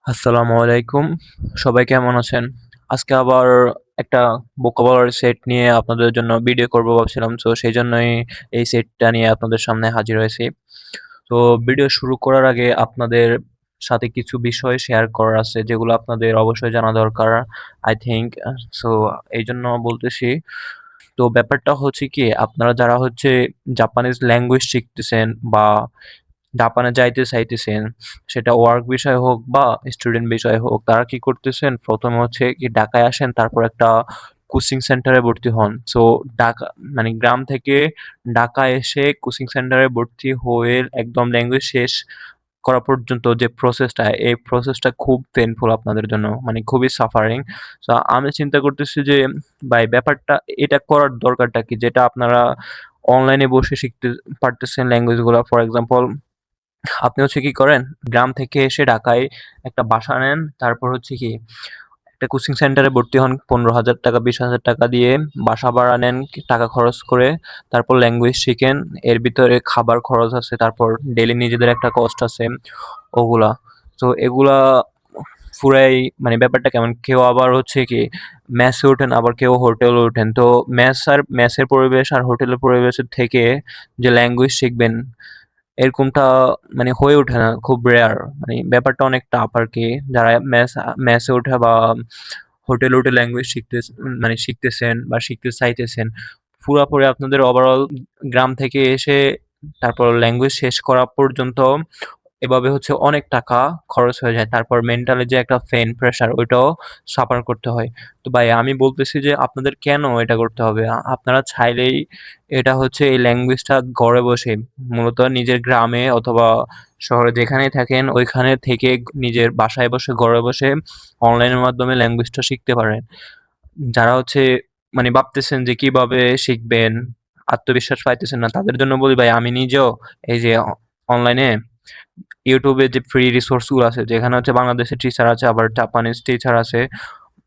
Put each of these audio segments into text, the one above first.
আসসালামু আলাইকুম। সবাই কেমন আছেন? আজকে আবার একটা ভোকাবুলারি সেট নিয়ে আপনাদের জন্য ভিডিও করব ভাবছিলাম। সেইজন্যই এই সেটটা নিয়ে আপনাদের সামনে হাজির হয়েছি। তো ভিডিও শুরু করার আগে আপনাদের সাথে কিছু বিষয় শেয়ার করার আছে যেগুলো আপনাদের অবশ্যই জানা দরকার। I think সো এইজন্য বলতেছি। তো ব্যাপারটা হচ্ছে কি আপনারা যারা হচ্ছে জাপানিজ ল্যাঙ্গুয়েজ শিখতেছেন বা জাপানে যাইতে চাইতেছেন, সেটা ওয়ার্ক বিষয় হোক বা স্টুডেন্ট বিষয় হোক, তারা কি করতেছেন? প্রথমে হচ্ছে কি ঢাকায় আসেন, তারপর একটা কোচিং সেন্টারে ভর্তি হন। ঢাকা মানে গ্রাম থেকে ঢাকায় এসে কোচিং সেন্টারে ভর্তি হয়ে একদম ল্যাঙ্গুয়েজ শেষ করা পর্যন্ত যে প্রসেসটা, এই প্রসেসটা খুব পেইনফুল আপনাদের জন্য। মানে খুবই সাফারিং। সো আমি চিন্তা করতেছি যে ভাই ব্যাপারটা এটা করার দরকারটা কি? যেটা আপনারা অনলাইনে বসে শিখতে পারতেছেন ল্যাঙ্গুয়েজগুলা। ফর এক্সাম্পল আপনি হচ্ছে কি করেন, গ্রাম থেকে এসে ঢাকায় একটা বাসা নেন, তারপর হচ্ছে কি একটা কোচিং সেন্টারে ভর্তি হন 15,000 টাকা 20,000 টাকা দিয়ে, বাসা ভাড়া নেন টাকা খরচ করে, তারপর ল্যাঙ্গুয়েজ শিখেন। এর ভিতরে খাবার খরচ আছে, তারপর ডেলি নিজেদের একটা কস্ট আছে, ওগুলা। তো এগুলা ফুরাই মানে ব্যাপারটা কেমন, কেউ আবার হচ্ছে কি মেসে ওঠেন, আবার কেউ হোটেলে ওঠেন। তো মেসের পরিবেশ আর হোটেলের পরিবেশের থেকে যে ল্যাঙ্গুয়েজ শিখবেন এরকমটা মানে হয়ে ওঠে না, খুব রেয়ার। মানে ব্যাপারটা অনেক টাফ আর কি। যারা মেসে ওঠে বা হোটেলে উঠে ল্যাঙ্গুয়েজ মানে শিখতেছেন বা শিখতে চাইতেছেন, পুরাপুরি আপনাদের ওভারঅল গ্রাম থেকে এসে তারপর ল্যাঙ্গুয়েজ শেষ করা পর্যন্ত এভাবে হচ্ছে অনেক টাকা খরচ হয়ে যায়। তারপর মেন্টালি যে একটা প্রেশার ওইটাও সাফার করতে হয়। তো ভাই আমি বলতেছি যে আপনাদের কেন এটা করতে হবে? আপনারা চাইলেই এটা হচ্ছে এই ল্যাঙ্গুয়েজটা ঘরে বসে, মূলত নিজের গ্রামে অথবা শহরে যেখানেই থাকেন ওইখানে থেকে নিজের বাসায় বসে ঘরে বসে অনলাইনের মাধ্যমে ল্যাঙ্গুয়েজটা শিখতে পারেন। যারা হচ্ছে মানে ভাবতেছেন যে কিভাবে শিখবেন, আত্মবিশ্বাস পাইতেছেন না, তাদের জন্য বলি ভাই আমি নিজেও এই যে অনলাইনে ইউটিউবে যে ফ্রি রিসোর্স গুলো আছে, যেখানে হচ্ছে বাংলাদেশের টিচার আছে, আবার জাপানিজ টিচার আছে,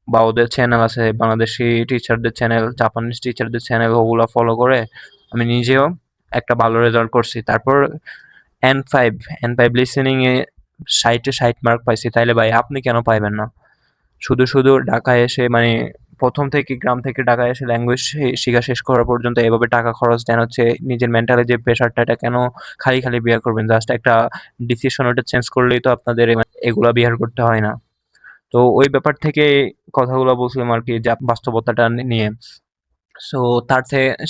বা ওদের চ্যানেল আছে, বাংলাদেশি টিচারদের চ্যানেল, জাপানিজ টিচারদের চ্যানেল, ওগুলা ফলো করে আমি নিজেও একটা ভালো রেজাল্ট করছি। তারপর N5 N5 লিসেনিং এ 60 মার্ক পাইছি। তাইলে ভাই আপনি কেন পাইবেন না? শুধু ঢাকায় এসে মানে প্রথম থেকে গ্রাম থেকে ঢাকায় এসে ল্যাঙ্গুয়েজ শিখা শেষ করা পর্যন্ত এভাবে টাকা খরচ দেন, হচ্ছে নিজের মেন্টালি যে প্রেশারটা, এটা কেন খালি বিয়ার করবেন? জাস্ট একটা ডিসিশন ওটা চেঞ্জ করলেই তো আপনাদের এগুলা বিয়ার করতে হয় না। তো ওই ব্যাপার থেকে কথাগুলো বলছিলাম আর কি, যে বাস্তবতাটা নিয়ে। সো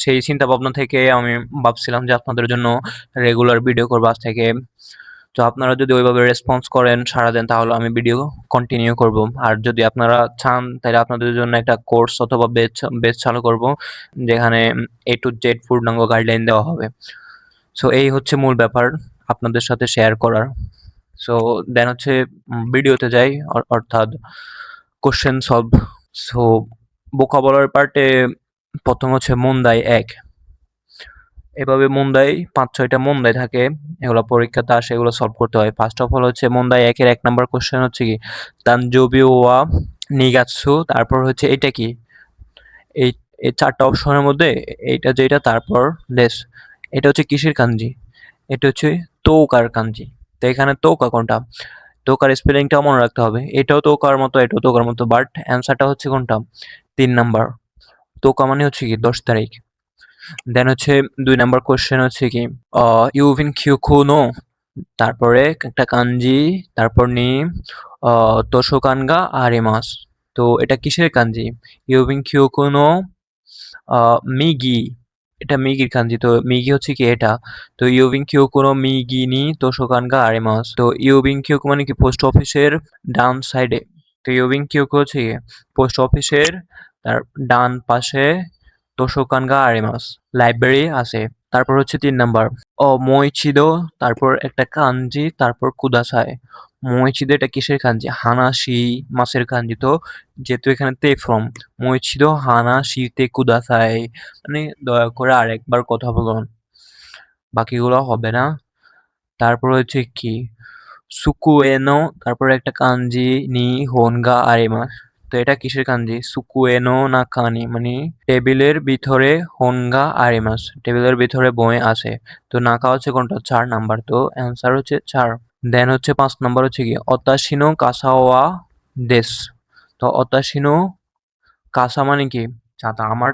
সেই চিন্তা ভাবনা থেকে আমি ভাবছিলাম যে আপনাদের জন্য রেগুলার ভিডিও করবো আজ থেকে। তো আপনারা যদি ওইভাবে রেসপন্স করেন, সাড়া দেন, তাহলে আমি ভিডিও কন্টিনিউ করব। আর যদি আপনারা চান তাহলে আপনাদের জন্য একটা কোর্স অথবা বেচ চালু করব, যেখানে A to Z পূর্ণাঙ্গ গাইডলাইন দেওয়া হবে। সো এই হচ্ছে মূল ব্যাপার আপনাদের সাথে শেয়ার করার। সো দেন হচ্ছে ভিডিওতে যাই, অর্থাৎ কোশ্চেন সলভ। সো ভোকাবুলারি পার্টে প্রথম হচ্ছে মুন্দাই 1। এভাবে মুন্দাই 5-6টা মুন্দাই থাকে, এগুলো পরীক্ষাতে আসে, এগুলো সলভ করতে হয়। ফার্স্ট অফ অল হচ্ছে মুন্দাই 1-এর 1 নাম্বার কোশ্চেন হচ্ছে কি তানজোবি ওয়া নিগাৎসু, তারপর হচ্ছে এটা কি, এই এই 4টা অপশনের মধ্যে এইটা যেটা, তারপর দেশ। এটা হচ্ছে কিসের কাঞ্জি? এটা হচ্ছে তৌকার কাঞ্জি। তো এখানে তৌকা কোনটা? তৌকার স্পেলিংটাও মনে রাখতে হবে। এটাও তৌকার মতো, এটাও তৌকার মতো, বাট অ্যান্সারটা হচ্ছে কোনটা? 3 নাম্বার। তৌকা মানে হচ্ছে কি 10 তারিখ। দেন হচ্ছে 2 নাম্বার কোশ্চেন হচ্ছে কি ইউভিন কিউকুনো, তারপরে একটা কাঞ্জি, তারপর নি তোশোকানগা আরিমাস। তো এটা কিসের কাঞ্জি? ইউভিন কিউকুনো মিগি, এটা মিগির কাঞ্জি। তো মিগি হচ্ছে কি এটা। তো ইউবিং কিউকুনো মিগি নি তোশোকানগা আরিমাস। তো ইউবিং কিউকু মানে কি পোস্ট অফিসের ডান সাইডে। তো ইউবিং কিউকু হচ্ছে কি পোস্ট অফিসের তার ডান পাশে তোশোকানগা আরিমাস, লাইব্রেরি আছে। তারপর হচ্ছে 3 নাম্বার মইচিদো, তারপর একটা কাঞ্জি, তারপর কুদাসাই। মইচিদো এটা কিসের কাঞ্জি? হানাশি মাসের কাঞ্জি। তো যেহেতু এখানে তে ফ্রম, মইচিদো হানাশিতে কুদাসাই মানে দয়া করে আরেকবার কথা বলুন, বাকিগুলো হবে না। তারপর হচ্ছে কি সুকুয়েনো, তারপর একটা কাঞ্জি নি হোনগা আরিমাস। তো এটা কিসের কাঞ্জি? সুকুয়েনো না কানি মানে টেবিলের ভিতরে হোনগা আরিমাস, টেবিলের ভিতরে বই আছে। তো নাকা হচ্ছে কোনটা? 4 নাম্বার। তো অ্যান্সার হচ্ছে 4। দেন হচ্ছে 5 নাম্বার হচ্ছে কি অতাশিনো কাসাওয়া দেশ। তো অতাশিনো কাসা মানে কি ছাতা। আমার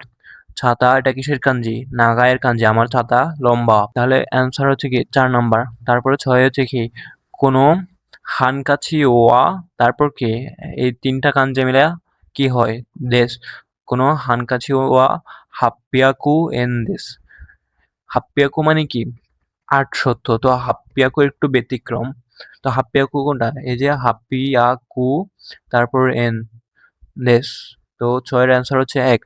ছাতা এটা কিসের কাঞ্জি? নাগায়ের কাঞ্জি। আমার ছাতা লম্বা। তাহলে অ্যান্সার হচ্ছে কি 4 নাম্বার। তারপরে 6 হচ্ছে কি কোনো হানকাছি ওয়া তারপর কি এই 3টা কাঞ্জি মিলে কি হয়? দেশ। কোনো হানকাছি ওয়া হাপ্পিয়াকু এন দেশ। হাপ্পিয়াকু মানে কি 8 তো হাপ্পিয়াকু একটু ব্যতিক্রম। তো হাপ্পিয়াকু কোনটা? এই যে হাপ্পিয়াকু তারপর এন দেশ। তো 6 এর অ্যান্সার হচ্ছে 1।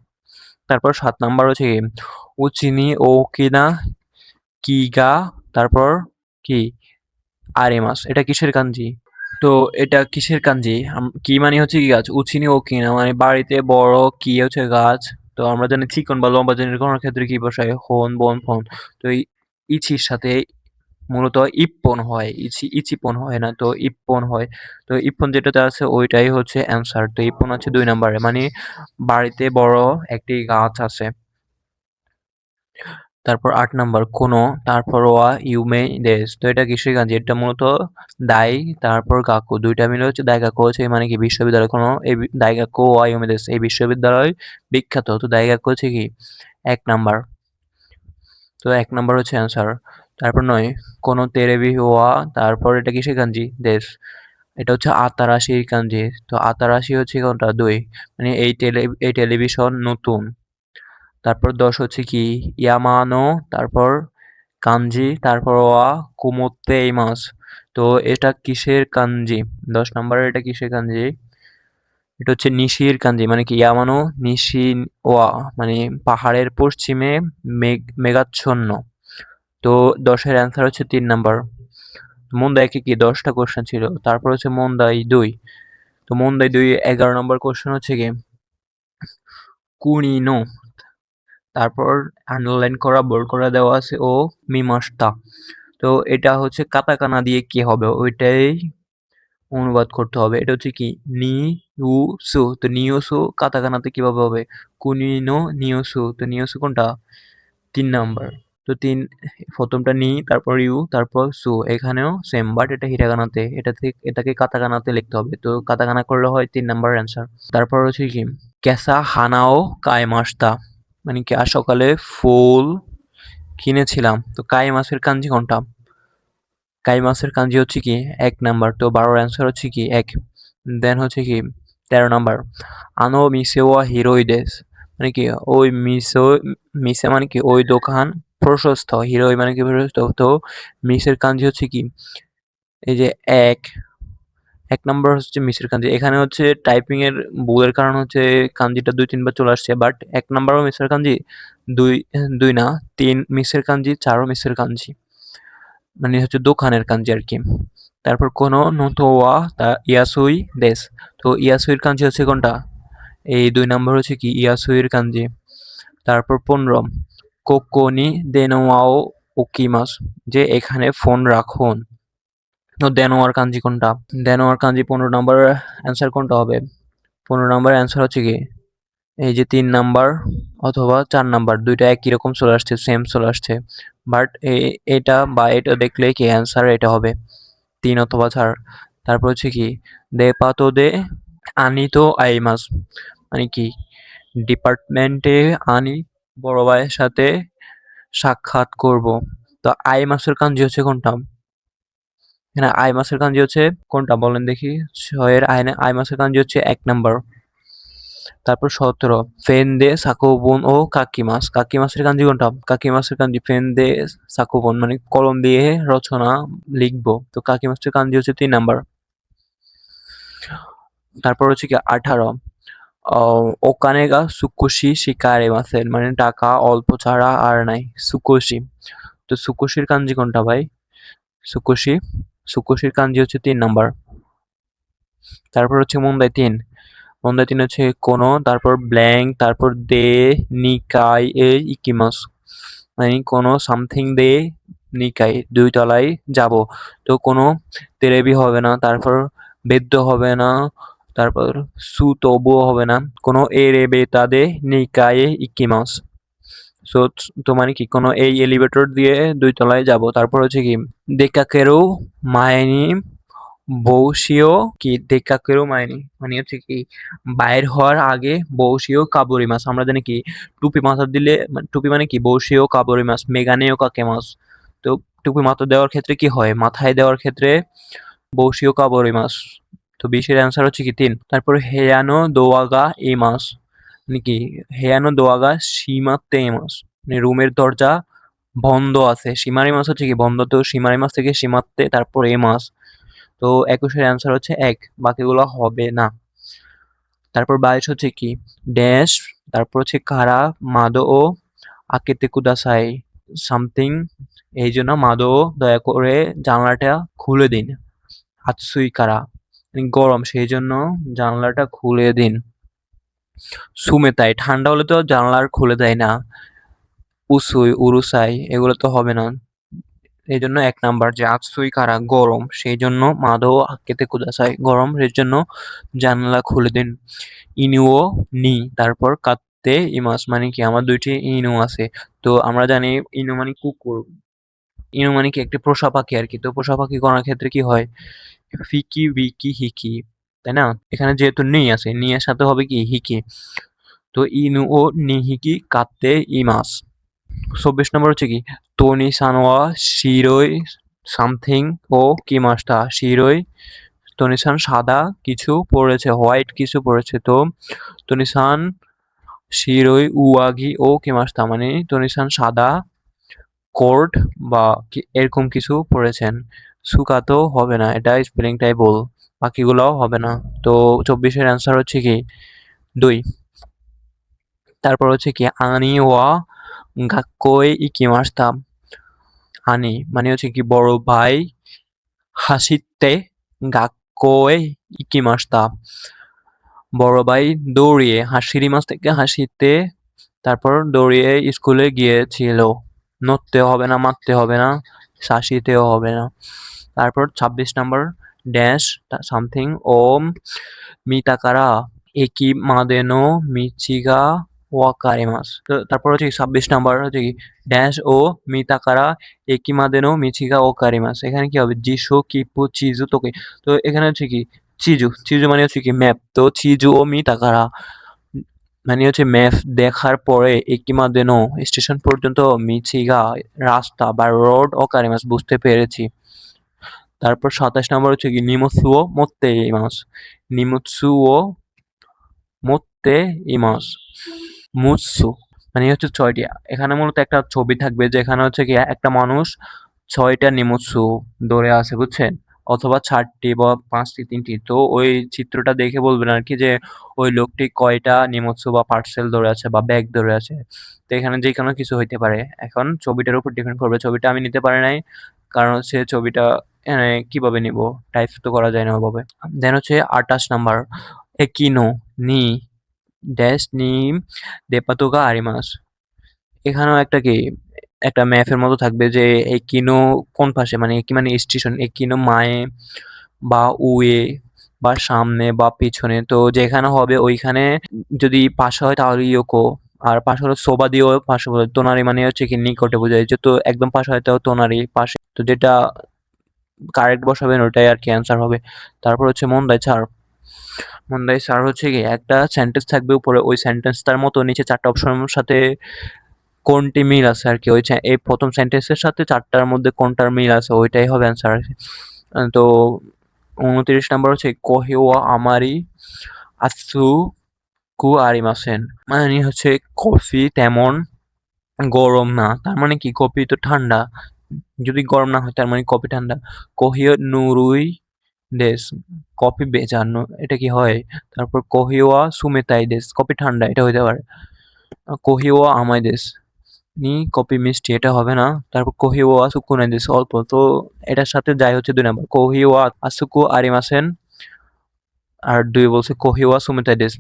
তারপর 7 নাম্বার হচ্ছে কি উচিনি ওকিনা কিগা তারপর কি আরিমাস। এটা কিসের কাঞ্জি? তো এটা কিসের কাঞ্জি? কি মানে হচ্ছে কি গাছ? উচিনি ওকিনা মানে বাড়িতে বড়, কি হচ্ছে গাছ। তো আমরা জানি চিকন বা লম্বা জিনিস গণনার ক্ষেত্রে কি বসায়? হন, বন, ফন। তো এই ইচির সাথে মূলত ইপ্পন হয়। ইচিপন হয় না। তো ইপ্পন হয়। তো ইপ্পন যেটাতে আছে ওইটাই হচ্ছে অ্যান্সার। তো ইপ্পন আছে 2 নাম্বারে। মানে বাড়িতে বড় একটি গাছ আছে। তারপর 8 নাম্বার কোনো, তারপর ওয়া ইউমে দেশ। তো এটা কিসের কাঞ্জি? এটা মূলত দাই তারপর গাকু 2 টা মিলে হচ্ছে দাইগাকু হচ্ছে মানে কি বিশ্ববিদ্যালয়। কোনো এই দাইগাকু ওয়া ইউমে দেশ এই বিশ্ববিদ্যালয় বিখ্যাত। তো দাইগাকু হচ্ছে কি 1 নাম্বার। তো 1 নাম্বার হচ্ছে অ্যান্সার। তারপর 9 কোনো তেরেবি ওয়া তারপর এটা কিসের কাঞ্জি? দেশ। এটা হচ্ছে আতারাশির কাঞ্জি। তো আতারাশি হচ্ছে কোনটা? 2 মানে এই টেলিভিশন নতুন। তারপর 10 হচ্ছে কি ইয়ামানো তারপর কাঞ্জি তারপর ওয়া কুমোতে ইমাস। তো এটা কিসের কাঞ্জি? 10 নম্বরের এটা কিসের কাঞ্জি? এটা হচ্ছে নিশির কাঞ্জি। মানে কি ইয়ামানো নিশি ওয়া মানে পাহাড়ের পশ্চিমে মেঘাচ্ছন্ন। তো 10 এর অ্যান্সার হচ্ছে 3 নাম্বার। মুন্দাই কি 10টা কোশ্চেন ছিল। তারপর হচ্ছে মুন্দাই 2। তো মুন্দাই 2 11 নম্বর কোশ্চেন হচ্ছে কি কুনিনো তারপর আন্ডারলাইন করা বোল্ড করে দেওয়া আছে ও মিমাস্তা। তো এটা হচ্ছে কাতাকানা দিয়ে কি হবে ওইটাই অনুবাদ করতে হবে। এটা হচ্ছে কি নি উ সু। তো নিওসু কাতাকানাতে কিভাবে হবে? কুনিনো নিওসু। তো নিওসু কোনটা? 3 নাম্বার। তো 3 প্রথমটা নি তারপর ইউ তারপর সু। এখানেও সেম বাট এটা হিরাগানাতে। এটাকে কাতাকানাতে লিখতে হবে। তো কাতাকানা করলে হয় 3 নাম্বার অ্যান্সার। তারপর হচ্ছে কি কেসা হানাও কাইমাস্তা মানে কি আজ সকালে ফুল কিনেছিলাম। তো কাই মাসের কাঞ্জি কোনটা? কাই মাসের কাঞ্জি হচ্ছে কি 1 নাম্বার। তো 12 অ্যান্সার হচ্ছে কি 1। দেন হচ্ছে কি 13 নাম্বার আনো মিসে ওয়া হিরোইদেস মানে কি ওই মিসে মানে কি ওই দোকান প্রশস্ত। হিরোই মানে কি প্রশস্ত। তো মিসের কাঞ্জি হচ্ছে কি এই যে 1 1 নাম্বার হচ্ছে মিসের কাঞ্জি। এখানে হচ্ছে টাইপিং এর ভুলের কারণে হচ্ছে কাঞ্জিটা 2-3 বার চলে আসছে। বাট 1 নাম্বারও মিসের কাঞ্জি, 2 না 3 মিসের কাঞ্জি, 4 ও মিসের কাঞ্জি। মানে হচ্ছে দোকানের কাঞ্জি আরকি। তারপর কোনো নোতো ওয়া ইয়াসুই দেশ। তো ইয়াসুইর কাঞ্জি হচ্ছে কোনটা? এই 2 নাম্বার হচ্ছে কি ইয়াসুইর কাঞ্জি। তারপর 15 কোকোনি দেনোয়াও ওকিমাস যে এখানে ফোন রাখুন। তো দেনোয়ার কাঞ্জি কোনটা? দেনোয়ার কাঞ্জি 15 নাম্বার অ্যান্সার কোনটা হবে? 15 নাম্বার অ্যান্সার হচ্ছে কি এই যে 3 নাম্বার অথবা 4 নাম্বার 2টা একই রকম চলে আসছে, সেম চলে আসছে। বাট এটা বা এটা দেখলেই কি অ্যান্সার এটা হবে 3 অথবা 4। তারপর হচ্ছে কি দে পাতো দে আনিতো আইমাস মানে কি ডিপার্টমেন্টে আনি বড় ভাইয়ের সাথে সাক্ষাৎ করব। তো আইমাসের কাঞ্জি হচ্ছে কোনটা? এখানে আইমাসের কাঞ্জি হচ্ছে কোনটা বলেন দেখি? 6 এর আইমাসের কাঞ্জি হচ্ছে 1 নাম্বার। তারপর 17 ফেন্দে সাকুবন ও কাকিমাস। কাকিমাসের কাঞ্জি কোনটা? কাকিমাসের কাঞ্জি ফেন্দে সাকুবন মানে কলম দিয়ে রচনা লিখবো। তো কাকিমাসের কাঞ্জি হচ্ছে 3 নাম্বার। তারপর হচ্ছে কি 18 ওকানেগা সুকুশি শিকারে মাসের মানে টাকা অল্প ছাড়া আর নাই। সুকুশি। তো সুকুশির কাঞ্জি কোনটা ভাই? সুকুশি। সুকুশির কাঞ্জি হচ্ছে 3 নাম্বার। তারপর হচ্ছে মুন্দাই 3। মুন্দাই 3 হচ্ছে কোনো তারপর ব্ল্যাঙ্ক তারপর দে নিকাই এ ইকিমাস মানে কোনো সামথিং দে নিকাই 2 তলায় যাব। তো কোনো তেরেবি হবে না। তারপর বেদ্য হবে না। তারপর সুতোবুও হবে না। কোনো এরেবে তাদে নিকায়ে ইকিমাস। সো তো মানে কি কোনো এই এলিভেটর দিয়ে ২ তলায় যাব। তারপর হচ্ছে কি দেকাকেরু মাইনি বৌশিও কি দেকাকেরু মাইনি মানে হচ্ছে কি বাইর হওয়ার আগে বৌশিও কাবুরিমাস। আমরা জানি কি টুপি মাথা দিলে টুপি মানে কি বৌশিও কাবুরিমাস মেগানেও কাকেমাস। তো টুপি মাথা দেওয়ার ক্ষেত্রে কি হয়? মাথায় দেওয়ার ক্ষেত্রে বৌশিও কাবুরিমাস। তো ২০ এর অ্যান্সার হচ্ছে কি ৩। তারপর হেয়ানো দোয়াগা ইমাস মানে কি হেয়ানো দোয়াগা শিমাত্তে ইমাস মানে রুমের দরজা বন্ধ আছে। শিমারিমাস হচ্ছে কি বন্ধ, তো শিমারিমাস থেকে শিমাত্তে তারপর এমাস। তো ২১ এর অ্যান্সার হচ্ছে ১, বাকিগুলো হবে না। তারপর ২২ হচ্ছে কি ড্যাশ, তারপর হচ্ছে কারা মাদো ও আকেতে কুদাসাই সামথিং, এই জন্য মাদো দয়া করে জানলাটা খুলে দিন। আতসুই কারা মানে গরম, সেই জন্য জানলাটা খুলে দিন। সুমেতাই ঠান্ডা হলে তো জানলা আর খুলে দেয় না। উসুই উরুসাই এগুলো তো হবে না। এই জন্য ১ নাম্বার যে আতসুই কারা গরম, সেই জন্য মাদো আকেতে কুদাসাই গরম, এর জন্য জানালা খুলে দিন। ইনুও নি তারপর কাত্তে ইমাস মানে কি আমার ২ টি ইনু আছে। তো আমরা জানি ইনু মানে কুকুর। ইনু মানে কি একটি পোষা পাখি আরকি। তো পোষা পাখি গণার ক্ষেত্রে কি হয়? ফিকি, উইকি, হিকি, তাই না? এখানে যেহেতু নি আছে, নি এর সাথে হবে কি হিকি। তো ইনু ও নিহিকি কাত্তে ইমাস। ২৪ নম্বর হচ্ছে কি তোনি-সান ওয়া শিরোই সামথিং ও কিমাস্তা। শিরোই তোনি-সান সাদা কিছু পড়েছে, হোয়াইট কিছু পড়েছে। তো তোনি-সান শিরোই উয়াগি ও কিমাস্তা মানে তোনি-সান সাদা কোট বা এরকম কিছু পড়েছেন। সুকাতো হবে না, এটা স্পেলিংটাই ভুল। বাকিগুলোও হবে না। তো ২৪ এর অ্যান্সার হচ্ছে কি ২। তারপর হচ্ছে কি আনি ওয়া গাক্কোয় ইকিমাস্তা। আনি মানে হচ্ছে কি বড় ভাই হাসিতে গাক্কোয় ইকিমাস্তা। বড় ভাই দৌড়িয়ে শিরিমাস থেকে হাসিতে তারপর দৌড়িয়ে স্কুলে গিয়েছিল। নড়তে হবে না, মারতে হবে না, শাসিতেও হবে না। তারপর ২৬ নাম্বার ড্যাশ সামথিং ও মিতাকারা একি মাদেনো মিচিগা ওয়াকারিমাস। তো তারপর হচ্ছে ২৬ নাম্বার হচ্ছে কি ড্যাশ ও মিতাকারা একি মাদেনো মিচিগা ওকারিমাস। এখানে কি হবে? জিসু কিপু চিজু তোকে। তো এখানে হচ্ছে কি চিজু, চিজু মানে হচ্ছে কি ম্যাপ। তো চিজু ও মিতাকারা মানে হচ্ছে ম্যাপ দেখার পরে একিমাদেনো স্টেশন পর্যন্ত মিচিগা রাস্তা বা রোড ওকারিমাস বুঝতে পেরেছি। তারপর ২৭ নম্বর হচ্ছে কি নিমোৎসুও মোত্তে ইমাস। নিমোৎসুও মোত্তে ইমাস। মুৎসু মানে হচ্ছে ৬টি। এখানে মূলত একটা ছবি থাকবে যেখানে হচ্ছে কি একটা মানুষ ৬টা নিমোৎসু ধরে আছে, বুঝছেন? অথবা ৪টি বা ৫টি ৩টি। তো ওই চিত্রটা দেখে বলবেন আরকি যে ওই লোকটি কয়টা নিমোৎসু বা পার্সেল ধরে আছে বা ব্যাগ ধরে আছে। তো এখানে যেকোনো কিছু হইতে পারে। এখন ছবিটার উপর ডিপেন্ড করবে। ছবিটা আমি নিতে পারি নাই। কারণ হচ্ছে ছবিটা কিভাবে নিবো? টাইপ তো করা যায় না ওভাবে। দেন হচ্ছে ২৮ নাম্বার একিনো নি ড্যাশ নি দেপাতোগা আরিমাস। এখানেও একটা কি একটা ম্যাপের মতো থাকবে যে একিনো কোন পাশে মানে একি মানে স্টেশন, একিনো মায়ে বা উয়ে বা সামনে বা পিছনে। তো যেখানে হবে ওইখানে যদি পাশে হয় তাহলে ইয়োকো, আর পাশে হলো সোবা দিয়েও পাশে বলে। তোনারি মানে হচ্ছে কি নিকটে বোঝায়, যেহেতু একদম পাশে হয় তাও তোনারি পাশে। তো যেটা কারেক্ট বসাবেন ওটাই আরকি অ্যান্সার হবে। তারপর হচ্ছে মন্দাই ছাড়। মন্দাই ছাড় হচ্ছে কি একটা সেন্টেন্স থাকবে উপরে, ওই সেন্টেন্সটার মতো নিচে ৪টা অপশনের সাথে কোনটি মিল আছে আরকি। ওই এই ১ম সেন্টেন্সের সাথে ৪টার মধ্যে কোনটার মিল আছে ওইটাই হবে অ্যান্সার। তো ২৯ নাম্বার হচ্ছে কোহে ওয়া আমারি আতসুকু আরিমাসেন। মানে হচ্ছে কফি তেমন গরম না। তার মানে কি কফি তো ঠান্ডা। যদি গরম না হয় তার মানে কফি ঠান্ডা। কোহিও নুরুই দেশ কফি ভেজানো, এটা কি হয়? তারপর কোহিও ওয়া সুমেতাই দেশ কফি ঠান্ডা, এটা হইতে পারে। কোহিও ওয়া আমাই দেশ নি কফি মিষ্টি, এটা হবে না। তারপর কোহিও ওয়া সুকুনাই দেশ অল্প। তো এটার সাথে যাই হচ্ছে ২ নাম্বার। কোহিও ওয়া আতসুকু আরিমাসেন আর ২ বলছে কোহিও ওয়া সুমেতাই দেশ।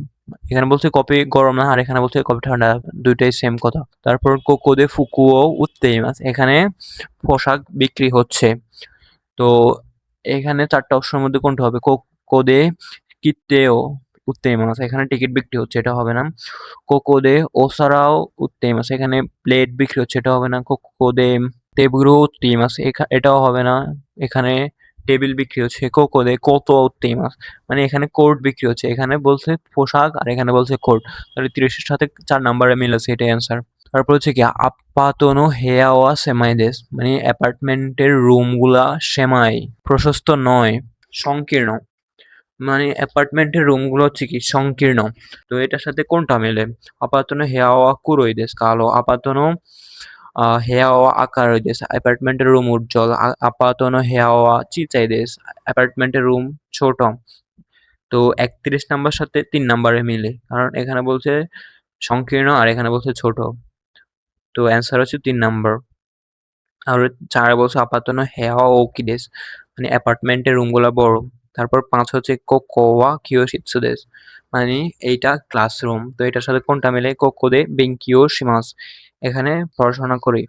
এখানে বলছে কফি গরম না আর এখানে বলছে কফি ঠান্ডা। ২ টাই সেম কথা। তারপর কোকোদে ফুকুও উত্তেইমাস। এখানে পোশাক বিক্রি হচ্ছে। তো এখানে ৪টা অপশনের মধ্যে কোনটা হবে? কোকোদে কিত্তেও উত্তেইমাস, এখানে টিকিট বিক্রি হচ্ছে, এটা হবে না। কোকোদে ওসারাও উত্তেইমাস, এখানে প্লেট বিক্রি হচ্ছে, এটা হবে না। কোকোদে তেবুরো উত্তেইমাস, এটাও হবে না। এখানে টেবিল বিক্রি হচ্ছে। কোকোদে কোতো উত্তেইমাস, মানে এখানে কোট বিক্রি হচ্ছে, এখানে বলছে পোশাক আর এখানে বলছে কোট। তাহলে 30-এর সাথে 4 নাম্বারে মিল আছে, এটাই অ্যান্সার। তারপর হচ্ছে কি আপাতনো হেয়া ওয়া সেমাই দেস, মানে অ্যাপার্টমেন্টের রুমগুলা সেমাই প্রশস্ত নয়, সংকীর্ণ। মানে অ্যাপার্টমেন্টের রুমগুলো হচ্ছে কি সংকীর্ণ। তো এটার সাথে কোনটা মেলে? আপাতনো হেয়া ওয়া কুরোই দেস কালো, আপাতনো হেয়া ওয়া আকারোই দেস, অ্যাপার্টমেন্টের রুম উজ্জ্বল। আপাতনো হেয়া ওয়া চিচাই দেস, অ্যাপার্টমেন্টের রুম ছোট। তো 31 নাম্বার সাথে 3 নাম্বারে মিলে, কারণ এখানে বলছে সংকীর্ণ আর এখানে বলছে ছোট। তো অ্যান্সার হচ্ছে 3 নাম্বার। আর 4 বলছে আপাতনো হেয়া ওকি দেস, মানে অ্যাপার্টমেন্টের রুমগুলা বড়। তারপর 5 হচ্ছে কোকোয়া কিয়োশিৎসু দেস, মানে এইটা ক্লাসরুম। তো এটার সাথে কোনটা মিলে? কোকোদে বেঙ্কিও শিমাস, এখানে পড়াশোনা করি।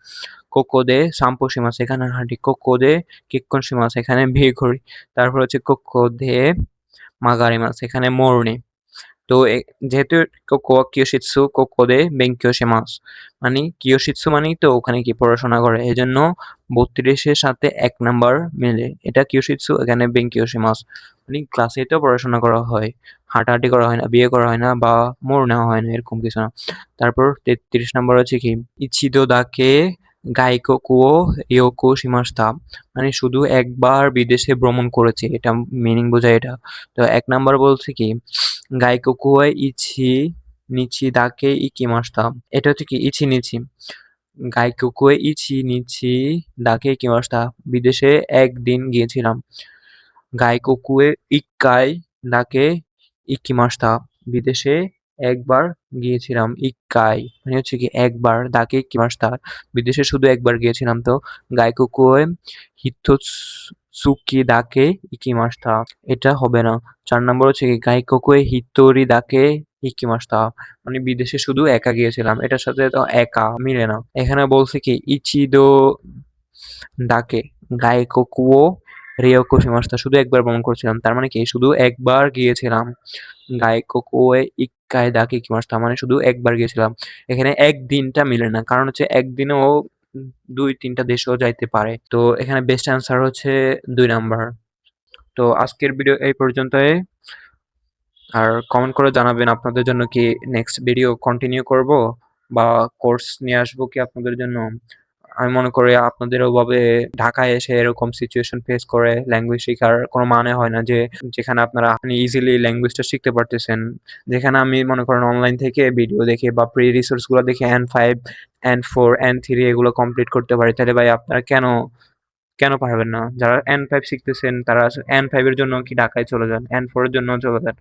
কোকোদে সাম্পো শিমাস, এখানে হাঁটি। কোকোদে কিক্কন শিমাস, এখানে বিয়ে করি। তারপর হচ্ছে কোকোদে মাগারিমাস, এখানে মরনি। তো যেহেতু কোকোয়া কিয়োশিৎসু কোকোদে বেঙ্কিও শিমাস, মানে কিয়োশিৎসু মানেই তো ওখানে কি পড়াশোনা করে, এজন্য 32-এর সাথে 1 নাম্বার মেলে। এটা কিয়োশিৎসু, এখানে বেঙ্কিও শিমাস, মানে ক্লাসেই তো পড়াশোনা করা হয়, হাঁটাহাঁটি করা হয় না, বিয়ে করা হয় না বা মোড় নেওয়া হয় না, এরকম কিছু না। তারপর 33 নাম্বার হচ্ছে কি ইচিদো দাকে গাইকোকুও রিওকো শিমাস্তা, মানে শুধু একবার বিদেশে ভ্রমণ করেছে, এটা মিনিং বোঝায় এটা। তো 1 নাম্বার বলছে কি গাইকোকুয়াই ইচি নিচি দাকে ইকিমাস্তা, এটা হচ্ছে কি ইচি নিচি। গাইকোকুয়াই ইচি নিচি দাকে ইকিমাস্তা, বিদেশে একদিন গিয়েছিলাম। গাইকোকুয়ে ইক্কাই দাকে ইকিমাস্তা, বিদেশে একবার গিয়েছিলাম। ইক্কাই মানে হচ্ছে কি একবার, দাকে ইকিমাস্তা বিদেশে শুধু একবার গিয়েছিলাম। তো গাইকোকুয়ে হিতোৎসুকি দাকে ইকিমাস্তা, এটা হবে না। 4 নাম্বার হচ্ছে কি গাইকোকুয়ে হিতোরি দাকে ইকিমাস্তা, মানে বিদেশে শুধু একা গিয়েছিলাম, এটার সাথে তো একা মিলে না। এখানে বলছে কি ইচিদো দাকে গাইকোকুও রিওকো শিমাস্তা, শুধু একবার ভ্রমণ করেছিলাম, তার মানে কি শুধু একবার গিয়েছিলাম। গাইকোকুয়ে ইক্কাই দাকে ইকিমাস্তা, মানে শুধু একবার গিয়েছিলাম। এখানে একদিনটা মিলে না, কারণ হচ্ছে একদিনে ও 2-3টা দেশেও যাইতে পারে। তো এখানে বেস্ট অ্যান্সার হচ্ছে 2 নাম্বার। তো আজকের ভিডিও এই পর্যন্তই। আর কমেন্ট করে জানাবেন আপনাদের জন্য কি নেক্সট ভিডিও কন্টিনিউ করব বা কোর্স নিয়ে আসবো কি আপনাদের জন্য। আমি মনে করি আপনাদের ওভাবে ঢাকায় এসে এরকম সিচুয়েশন ফেস করে ল্যাঙ্গুয়েজ শেখার কোনো মানে হয় না, যে যেখানে আপনি ইজিলি ল্যাঙ্গুয়েজটা শিখতে পারতেছেন। যেখানে আমি মনে করেন অনলাইন থেকে ভিডিও দেখে বা প্রি রিসোর্স গুলো দেখে N5 N4 N3 এগুলো কমপ্লিট করতে পারি, তাহলে ভাই আপনারা কেন কেন পারবেন না? যারা N5 শিখতেছেন তারা N5 এর জন্য কি ঢাকায় চলে যান, N4 এর জন্য চলে যান।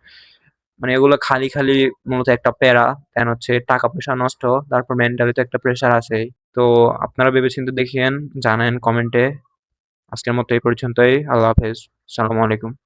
মানে এগুলো খালি খালি মূলত একটা প্যারা, দেন হচ্ছে টাকা পয়সা নষ্ট, তারপর মেন্টালি তো একটা প্রেশার আছেই। তো আপনারা ভেবেচিন্তে দেখেন, জানেন কমেন্টে। আজকের মতো এই পর্যন্তই। আল্লাহ হাফেজ। আসসালামু আলাইকুম।